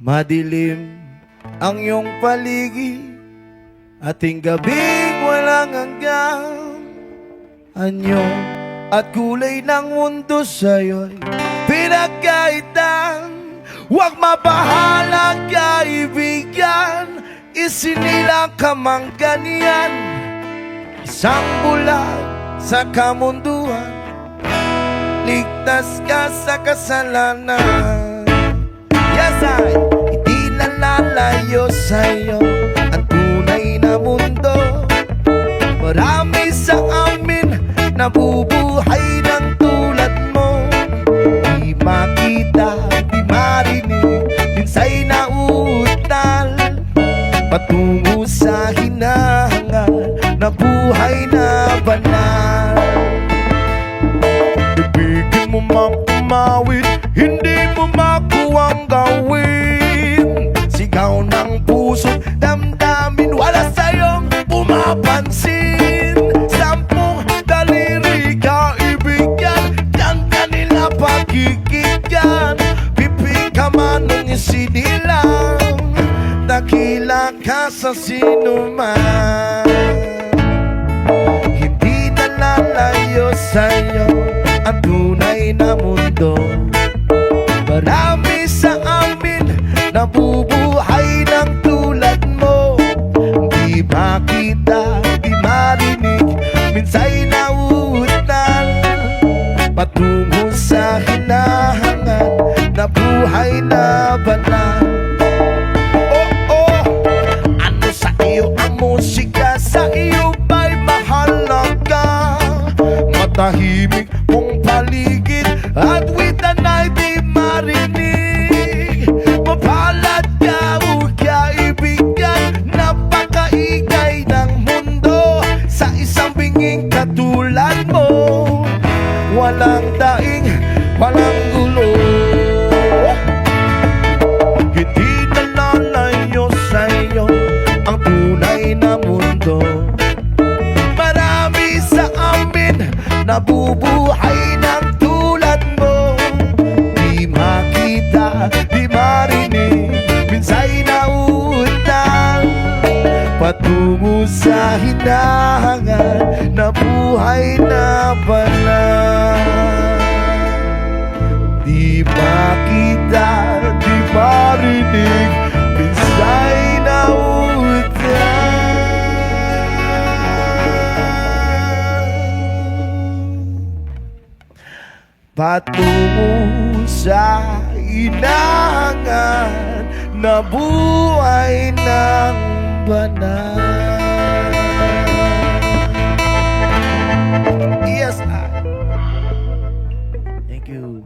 Madilim ang iyong paligid, ating gabing walang hanggang. Anyo at kulay ng mundo sa'yo'y pinagkaitan. Huwag mabahala kaibigan, isinilang ka mang ganyan. Isang bulag sa kamunduhan, ligtas ka sa kasalanan. Yes, hindi na lalayo sa'yo ang tunay na mundo. Marami sa amin nabubuhay ng tulad mo. Di makita, di marinig, minsa'y nauutal patungo sa hinangan na buhay na banal. Ibigin mo mang umawit, hindi mo makuwang gawin. Sigaw ng puso't damdamin, wala sa'yong pumapansin. Sampung daliri kaibigan, yang kanila pagkikigyan. Pipi ka man nung isinilang, dakila ka sa sinuman. Hindi na lalayo sa'yo ang tunay na mundo. Marami sa amin nabubuhay ng tulad mo. Di makita, di marinig, minsa'y nauutal patungo sa hinahangan na buhay na banal. Ano sa iyo ang musika? Sa iyo ba'y mahalaga? Matahimik mong paligid at with the night di marinig. Mapalad ka o kaibigan, napakaingay ng mundo. Sa isang binging katulad mo, walang daing, walang gulo. Hindi na lalayo sa'yo ang tunay na mundo. Marami sa amin nabubuhay ng tulad mo. Di makita, di marinig, minsa'y nauutal patungo sa hinahangan na buhay na banal. Di makita, di marinig, minsa'y nauutal patungo sa hinahangan na buhay ng banal. Yes, thank you.